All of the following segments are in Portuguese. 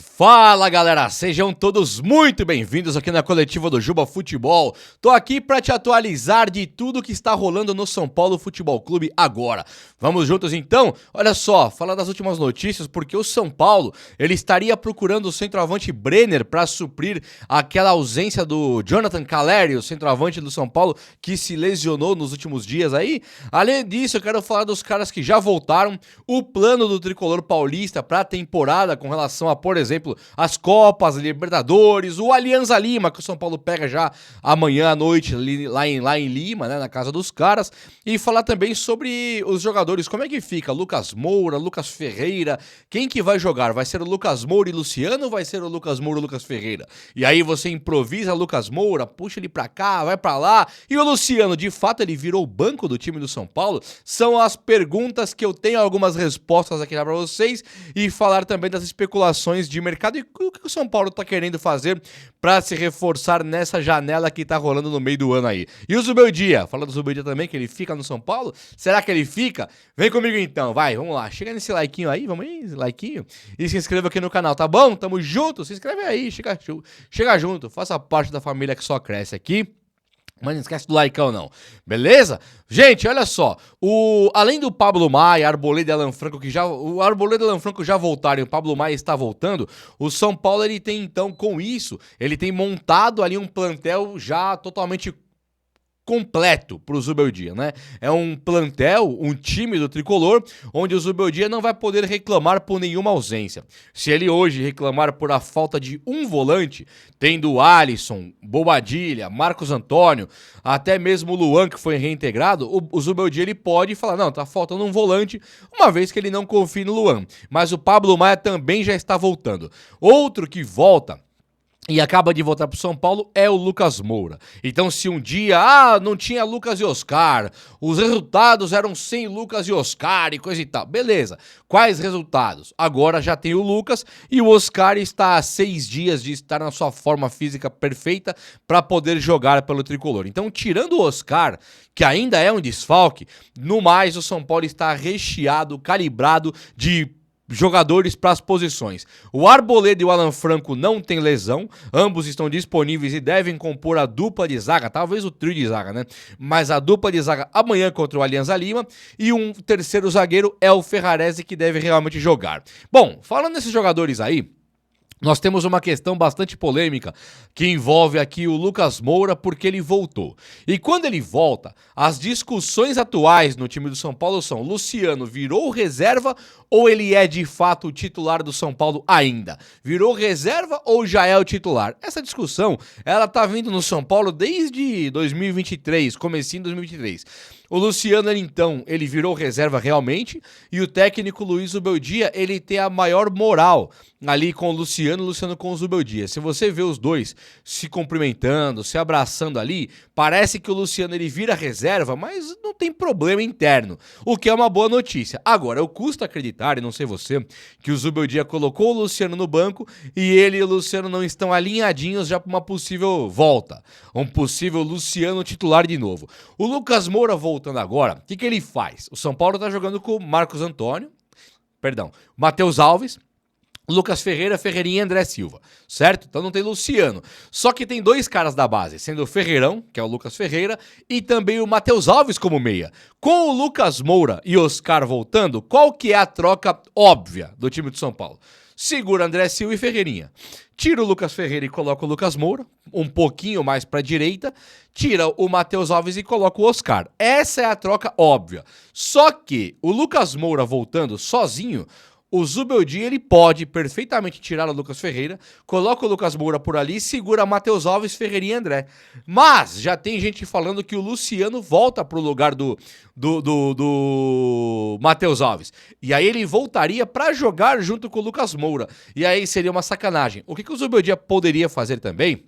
Fala galera, sejam todos muito bem-vindos aqui na coletiva do Juba Futebol. Tô aqui para te atualizar de tudo que está rolando no São Paulo Futebol Clube agora. Vamos juntos então? Olha só, falar das últimas notícias, porque o São Paulo ele estaria procurando o centroavante Brenner para suprir aquela ausência do Jonathan Calleri, o centroavante do São Paulo que se lesionou nos últimos dias aí. Além disso, eu quero falar dos caras que já voltaram, o plano do tricolor paulista para a temporada com relação a, por exemplo, as Copas, Libertadores, o Alianza Lima, que o São Paulo pega já amanhã à noite lá em Lima, né, na casa dos caras, e falar também sobre os jogadores, como é que fica, Lucas Moura, Lucas Ferreira, quem que vai jogar? Vai ser o Lucas Moura e Luciano ou vai ser o Lucas Moura e Lucas Ferreira? E aí você improvisa Lucas Moura, puxa ele pra cá, vai pra lá, e o Luciano, de fato, ele virou o banco do time do São Paulo? São as perguntas que eu tenho algumas respostas aqui pra vocês, e falar também das especulações de mercado e o que o São Paulo tá querendo fazer pra se reforçar nessa janela que tá rolando no meio do ano aí. E o Zubeldia, fala do Zubeldia também, que ele fica no São Paulo? Será que ele fica? Vem comigo então, vai, vamos lá. Chega nesse likeinho aí, vamos aí, likeinho. E se inscreva aqui no canal, tá bom? Tamo junto, se inscreve aí, chega junto, faça parte da família que só cresce aqui. Mas não esquece do likeão não, beleza? Gente, olha só, além do Pablo Maia, Arboleda e Alan Franco, o Arboleda e Alan Franco já voltaram e o Pablo Maia está voltando, o São Paulo ele tem então, com isso, ele tem montado ali um plantel já totalmente completo pro Zubeldia, né? É um plantel, um time do tricolor, onde o Zubeldia não vai poder reclamar por nenhuma ausência. Se ele hoje reclamar por a falta de um volante, tendo Alisson, Bobadilha, Marcos Antônio, até mesmo o Luan, que foi reintegrado, o Zubeldia ele pode falar, não, tá faltando um volante, uma vez que ele não confia no Luan. Mas o Pablo Maia também já está voltando. Outro que volta e acaba de voltar pro São Paulo é o Lucas Moura. Então se um dia, não tinha Lucas e Oscar, os resultados eram sem Lucas e Oscar e coisa e tal, beleza. Quais resultados? Agora já tem o Lucas e o Oscar está há 6 dias de estar na sua forma física perfeita para poder jogar pelo tricolor. Então tirando o Oscar, que ainda é um desfalque, no mais o São Paulo está recheado, calibrado de jogadores para as posições. O Arboleda e o Alan Franco não têm lesão, ambos estão disponíveis e devem compor a dupla de zaga, talvez o trio de zaga, né? Mas a dupla de zaga amanhã contra o Alianza Lima, e um terceiro zagueiro é o Ferrarese, que deve realmente jogar. Bom, falando desses jogadores aí, nós temos uma questão bastante polêmica que envolve aqui o Lucas Moura, porque ele voltou. E quando ele volta, as discussões atuais no time do São Paulo são: Luciano virou reserva ou ele é de fato o titular do São Paulo ainda? Virou reserva ou já é o titular? Essa discussão, ela tá vindo no São Paulo desde 2023, comecinho de 2023. O Luciano, ele virou reserva realmente, e o técnico Luiz Zubeldia, ele tem a maior moral ali com o Luciano com o Zubeldia. Se você vê os dois se cumprimentando, se abraçando ali, parece que o Luciano ele vira reserva, mas não tem problema interno, o que é uma boa notícia. Agora, eu custa acreditar, e não sei você, que o Zubeldia colocou o Luciano no banco e ele e o Luciano não estão alinhadinhos já para uma possível volta, um possível Luciano titular de novo. O Lucas Moura voltando agora, o que ele faz? O São Paulo tá jogando com Matheus Alves, Lucas Ferreira, Ferreirinha e André Silva, certo? Então não tem Luciano. Só que tem dois caras da base, sendo o Ferreirão, que é o Lucas Ferreira, e também o Matheus Alves como meia. Com o Lucas Moura e Oscar voltando, qual que é a troca óbvia do time de São Paulo? Segura André Silva e Ferreirinha. Tira o Lucas Ferreira e coloca o Lucas Moura, um pouquinho mais para a direita. Tira o Matheus Alves e coloca o Oscar. Essa é a troca óbvia. Só que o Lucas Moura voltando sozinho, o Zubeldia ele pode perfeitamente tirar o Lucas Ferreira, coloca o Lucas Moura por ali, segura Matheus Alves, Ferreirinha e André. Mas já tem gente falando que o Luciano volta pro lugar do Matheus Alves. E aí ele voltaria para jogar junto com o Lucas Moura. E aí seria uma sacanagem. O que o Zubeldia poderia fazer também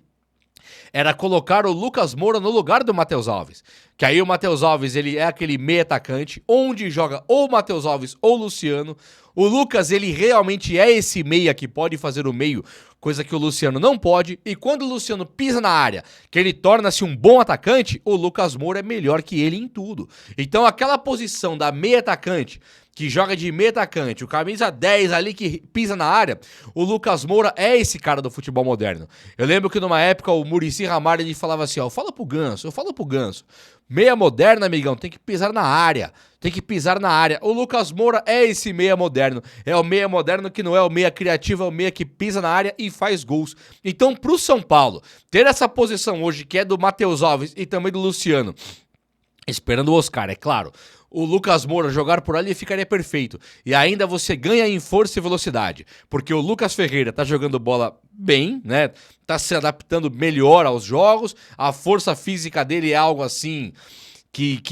era colocar o Lucas Moura no lugar do Matheus Alves. Que aí o Matheus Alves, ele é aquele meia atacante, onde joga ou o Matheus Alves ou o Luciano. O Lucas, ele realmente é esse meia que pode fazer o meio, coisa que o Luciano não pode. E quando o Luciano pisa na área, que ele torna-se um bom atacante, o Lucas Moura é melhor que ele em tudo. Então aquela posição da meia atacante, que joga de meia atacante, o camisa 10 ali que pisa na área, o Lucas Moura é esse cara do futebol moderno. Eu lembro que numa época o Muricy Ramalho ele falava assim, ó, eu falo pro Ganso, meia moderna, amigão, tem que pisar na área. Tem que pisar na área. O Lucas Moura é esse meia moderno. É o meia moderno que não é o meia criativo, é o meia que pisa na área e faz gols. Então, pro São Paulo, ter essa posição hoje, que é do Matheus Alves e também do Luciano, esperando o Oscar, é claro, o Lucas Moura jogar por ali ficaria perfeito. E ainda você ganha em força e velocidade. Porque o Lucas Ferreira tá jogando bola bem, né? Tá se adaptando melhor aos jogos. A força física dele é algo assim que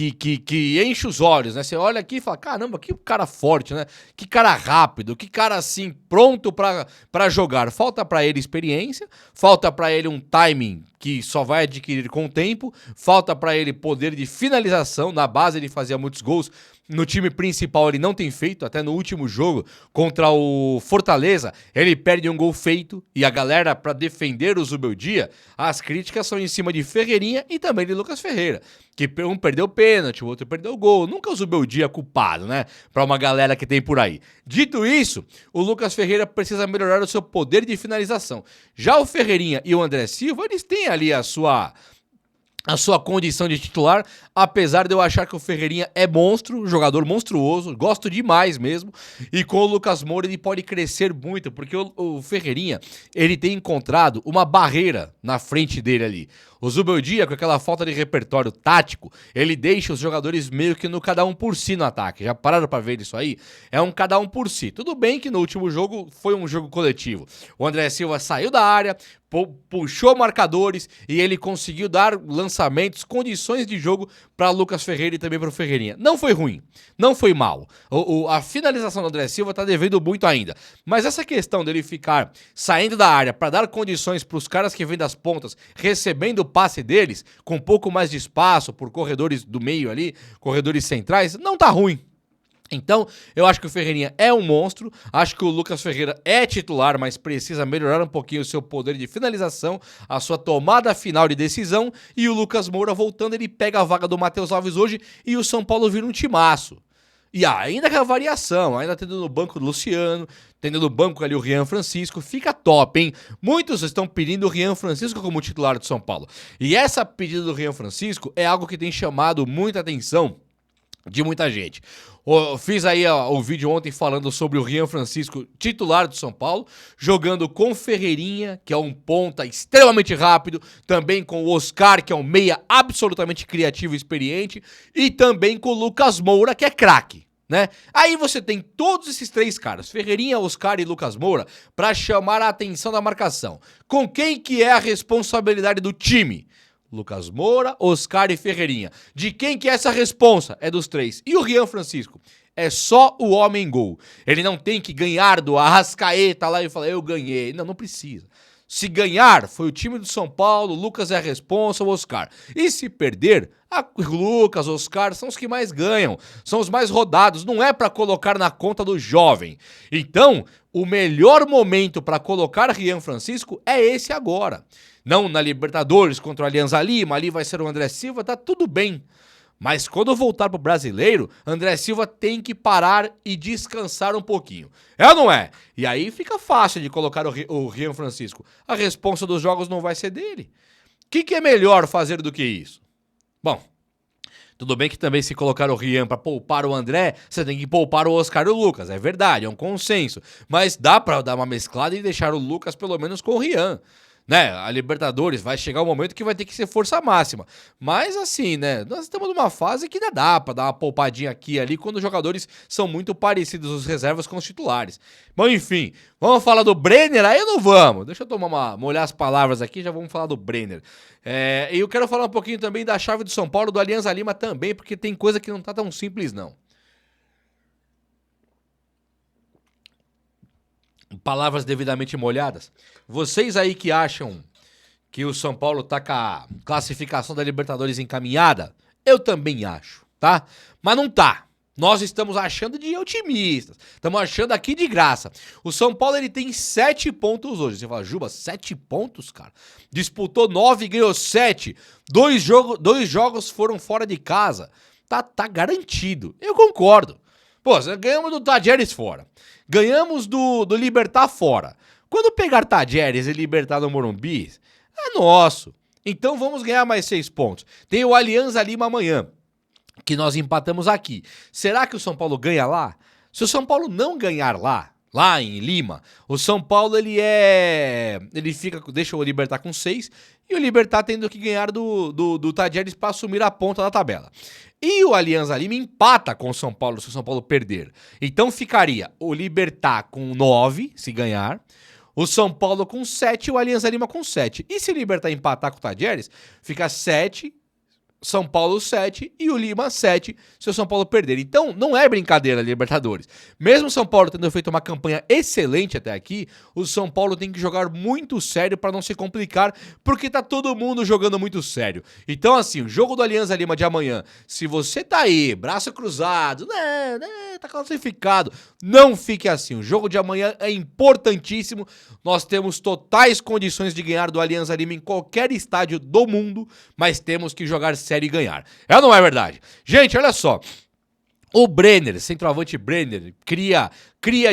enche os olhos, né? Você olha aqui e fala, caramba, que cara forte, né? Que cara rápido, que cara assim, pronto pra jogar. Falta pra ele experiência, falta pra ele um timing que só vai adquirir com o tempo, falta pra ele poder de finalização. Na base ele fazia muitos gols, no time principal ele não tem feito, até no último jogo contra o Fortaleza, ele perde um gol feito e a galera, pra defender o Zubeldia, as críticas são em cima de Ferreirinha e também de Lucas Ferreira, que um perdeu pênalti, o outro perdeu gol. Nunca o Zubeldia é culpado, né? Pra uma galera que tem por aí. Dito isso, o Lucas Ferreira precisa melhorar o seu poder de finalização. Já o Ferreirinha e o André Silva, eles têm ali a sua condição de titular, apesar de eu achar que o Ferreirinha é monstro, jogador monstruoso, gosto demais mesmo, e com o Lucas Moura ele pode crescer muito, porque o Ferreirinha, ele tem encontrado uma barreira na frente dele ali. O Zubeldia, com aquela falta de repertório tático, ele deixa os jogadores meio que no cada um por si no ataque. Já pararam pra ver isso aí? É um cada um por si. Tudo bem que no último jogo foi um jogo coletivo. O André Silva saiu da área, puxou marcadores e ele conseguiu dar lançamentos, condições de jogo para Lucas Ferreira e também para o Ferreirinha. Não foi ruim, não foi mal. A finalização do André Silva tá devendo muito ainda. Mas essa questão dele ficar saindo da área para dar condições para os caras que vêm das pontas, recebendo o passe deles, com um pouco mais de espaço por corredores do meio ali, corredores centrais, não tá ruim. Então, eu acho que o Ferreirinha é um monstro, acho que o Lucas Ferreira é titular, mas precisa melhorar um pouquinho o seu poder de finalização, a sua tomada final de decisão, e o Lucas Moura voltando, ele pega a vaga do Matheus Alves hoje e o São Paulo vira um timaço. E ainda com a variação, ainda tendo no banco do Luciano, tendo no banco ali o Rian Francisco, fica top, hein? Muitos estão pedindo o Rian Francisco como titular do São Paulo. E essa pedida do Rian Francisco é algo que tem chamado muita atenção de muita gente. Eu fiz aí o vídeo ontem falando sobre o Rian Francisco, titular do São Paulo, jogando com Ferreirinha, que é um ponta extremamente rápido, também com o Oscar, que é um meia absolutamente criativo e experiente, e também com o Lucas Moura, que é craque, né? Aí você tem todos esses três caras, Ferreirinha, Oscar e Lucas Moura, para chamar a atenção da marcação. Com quem que é a responsabilidade do time? Lucas Moura, Oscar e Ferreirinha. De quem que é essa responsa? É dos três. E o Rian Francisco? É só o homem gol. Ele não tem que ganhar do Arrascaeta lá e falar, eu ganhei. Não, não precisa. Se ganhar, foi o time do São Paulo, o Lucas é a responsa, o Oscar. E se perder, Lucas, Oscar são os que mais ganham, são os mais rodados, não é para colocar na conta do jovem. Então, o melhor momento para colocar Rian Francisco é esse agora. Não na Libertadores contra o Alianza Lima, ali vai ser o André Silva, tá tudo bem. Mas quando voltar pro Brasileiro, André Silva tem que parar e descansar um pouquinho. É ou não é? E aí fica fácil de colocar o Rian Francisco. A responsa dos jogos não vai ser dele. O que é melhor fazer do que isso? Bom, tudo bem que também se colocar o Rian para poupar o André, você tem que poupar o Oscar e o Lucas. É verdade, é um consenso. Mas dá para dar uma mesclada e deixar o Lucas pelo menos com o Rian. Né, a Libertadores vai chegar um momento que vai ter que ser força máxima. Mas assim, né, nós estamos numa fase que ainda dá pra dar uma poupadinha aqui e ali quando os jogadores são muito parecidos, os reservas com os titulares. Bom, enfim, vamos falar do Brenner? Aí não vamos. Deixa eu molhar as palavras aqui, já vamos falar do Brenner. E eu quero falar um pouquinho também da chave do São Paulo, do Alianza Lima também, porque tem coisa que não tá tão simples não. Palavras devidamente molhadas. Vocês aí que acham que o São Paulo tá com a classificação da Libertadores encaminhada, eu também acho, tá? Mas não tá. Nós estamos achando de otimistas. Estamos achando aqui de graça. O São Paulo ele tem 7 pontos hoje. Você fala, Juba, 7 pontos, cara? Disputou 9 e ganhou 7. Dois jogos foram fora de casa. Tá garantido. Eu concordo. Pô, ganhamos do Tajeres fora. Ganhamos do Libertad fora. Quando pegar Tajeres e Libertad no Morumbi, é nosso. Então vamos ganhar mais 6 pontos. Tem o Alianza Lima amanhã, que nós empatamos aqui. Será que o São Paulo ganha lá? Se o São Paulo não ganhar lá em Lima, o São Paulo ele deixa o Libertad com 6 e o Libertad tendo que ganhar do Tajeres para assumir a ponta da tabela. E o Alianza Lima empata com o São Paulo se o São Paulo perder. Então ficaria o Libertad com 9, se ganhar, o São Paulo com 7 e o Alianza Lima com 7. E se o Libertad empatar com o Tajeres, fica 7, São Paulo 7 e o Lima 7 se o São Paulo perder. Então, não é brincadeira, Libertadores. Mesmo o São Paulo tendo feito uma campanha excelente até aqui, o São Paulo tem que jogar muito sério para não se complicar, porque tá todo mundo jogando muito sério. Então, assim, o jogo do Alianza Lima de amanhã, se você tá aí, braço cruzado, tá classificado, não fique assim. O jogo de amanhã é importantíssimo. Nós temos totais condições de ganhar do Alianza Lima em qualquer estádio do mundo, mas temos que jogar sério e ganhar. É ou não é verdade? Gente, olha só. O Brenner, centroavante Brenner, cria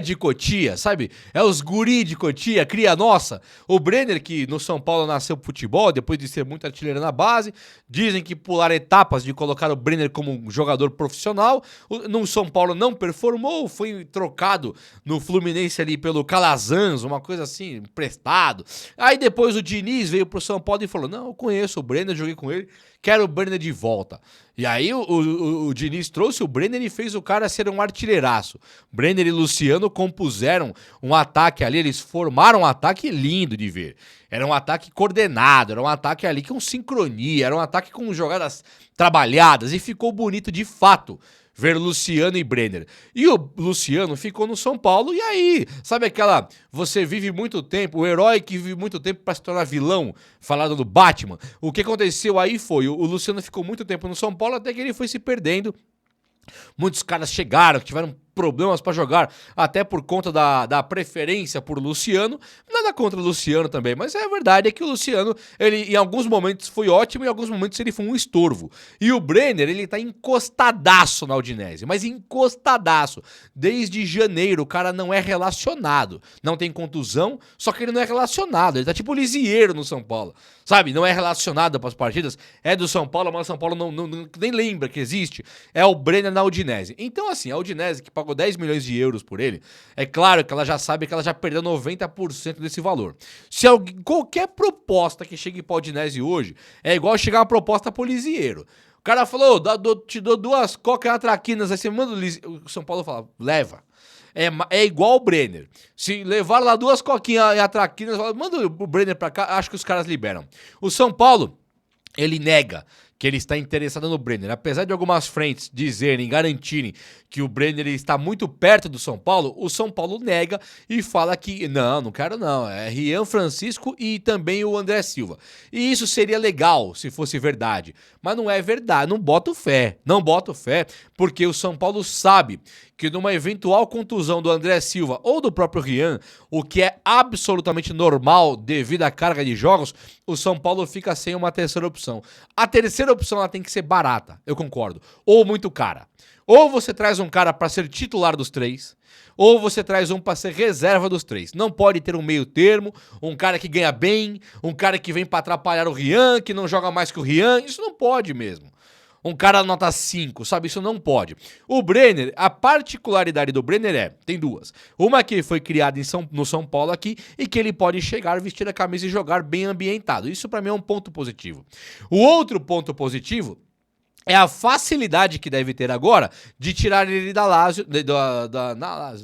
de Cotia, sabe? É os guri de Cotia, cria nossa. O Brenner, que no São Paulo nasceu pro futebol, depois de ser muito artilheiro na base, dizem que pular etapas de colocar o Brenner como um jogador profissional. No São Paulo não performou, foi trocado no Fluminense ali pelo Calazans, uma coisa assim, emprestado. Aí depois o Diniz veio pro São Paulo e falou, não, eu conheço o Brenner, joguei com ele, quero o Brenner de volta. E aí o Diniz trouxe o Brenner e fez o cara ser um artilheiraço. Brenner e Luciano compuseram um ataque ali, eles formaram um ataque lindo de ver. Era um ataque coordenado, era um ataque ali com sincronia, era um ataque com jogadas trabalhadas e ficou bonito de fato ver Luciano e Brenner. E o Luciano ficou no São Paulo e aí, sabe aquela, você vive muito tempo, o herói que vive muito tempo para se tornar vilão, falado do Batman. O que aconteceu aí foi, o Luciano ficou muito tempo no São Paulo até que ele foi se perdendo. Muitos caras chegaram, que tiveram problemas para jogar, até por conta da preferência por Luciano. Nada contra o Luciano também, mas a verdade é que o Luciano, ele em alguns momentos foi ótimo, em alguns momentos ele foi um estorvo. E o Brenner, ele tá encostadaço na Udinese, mas encostadaço. Desde janeiro, o cara não é relacionado. Não tem contusão, só que ele não é relacionado. Ele tá tipo Lisieiro no São Paulo, sabe? Não é relacionado para as partidas, é do São Paulo, mas o São Paulo nem lembra que existe. É o Brenner na Udinese. Então, assim, a Udinese, que pagou 10 milhões de euros por ele, é claro que ela já sabe que ela já perdeu 90% desse valor. Se qualquer proposta que chegue para a Udinese hoje, é igual chegar uma proposta pro Lisieiro. O cara falou, te dou 2 coca traquinas, aí você manda o São Paulo fala, leva. É igual o Brenner. Se levar lá 2 coquinhas e a traquinas, manda o Brenner pra cá, acho que os caras liberam. O São Paulo, ele nega que ele está interessado no Brenner. Apesar de algumas frentes dizerem, garantirem que o Brenner está muito perto do São Paulo, o São Paulo nega e fala que não quero não, é Rian Francisco e também o André Silva. E isso seria legal se fosse verdade, mas não é verdade, não boto fé, porque o São Paulo sabe que numa eventual contusão do André Silva ou do próprio Rian, o que é absolutamente normal devido à carga de jogos, o São Paulo fica sem uma terceira opção. A terceira opção ela tem que ser barata, eu concordo, ou muito cara. Ou você traz um cara para ser titular dos 3, ou você traz um para ser reserva dos 3. Não pode ter um meio termo, um cara que ganha bem, um cara que vem para atrapalhar o Rian, que não joga mais que o Rian, isso não pode mesmo. Um cara nota 5, sabe? Isso não pode. O Brenner, a particularidade do Brenner tem 2. Uma que foi criada no São Paulo aqui e que ele pode chegar, vestir a camisa e jogar bem ambientado. Isso pra mim é um ponto positivo. O outro ponto positivo é a facilidade que deve ter agora de tirar ele da Lazio,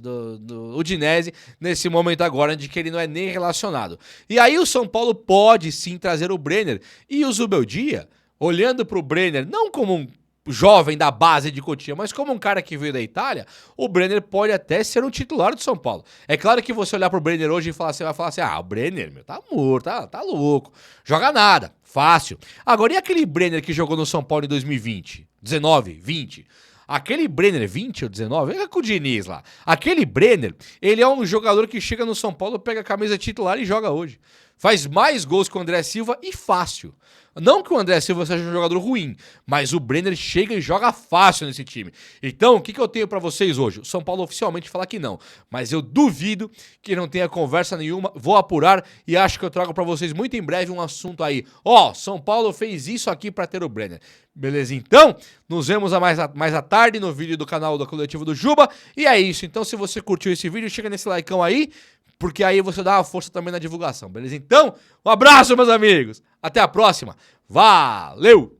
do Udinese, nesse momento agora de que ele não é nem relacionado. E aí o São Paulo pode sim trazer o Brenner e o Zubeldia, olhando para o Brenner, não como um jovem da base de Cotia, mas como um cara que veio da Itália, o Brenner pode até ser um titular do São Paulo. É claro que você olhar pro Brenner hoje e você vai falar assim, o Brenner, meu, tá morto, tá louco, joga nada, fácil. Agora, e aquele Brenner que jogou no São Paulo em 2020, 19, 20? Aquele Brenner, 20 ou 19, é com o Diniz lá. Aquele Brenner, ele é um jogador que chega no São Paulo, pega a camisa titular e joga hoje. Faz mais gols que o André Silva e fácil. Não que o André Silva seja um jogador ruim, mas o Brenner chega e joga fácil nesse time. Então, o que eu tenho pra vocês hoje? O São Paulo oficialmente fala que não, mas eu duvido que não tenha conversa nenhuma. Vou apurar e acho que eu trago pra vocês muito em breve um assunto aí. São Paulo fez isso aqui pra ter o Brenner. Beleza? Então, nos vemos mais à tarde no vídeo do canal da Coletiva do Juba. E é isso. Então, se você curtiu esse vídeo, chega nesse likeão aí, porque aí você dá uma força também na divulgação, beleza? Então, um abraço, meus amigos. Até a próxima. Valeu!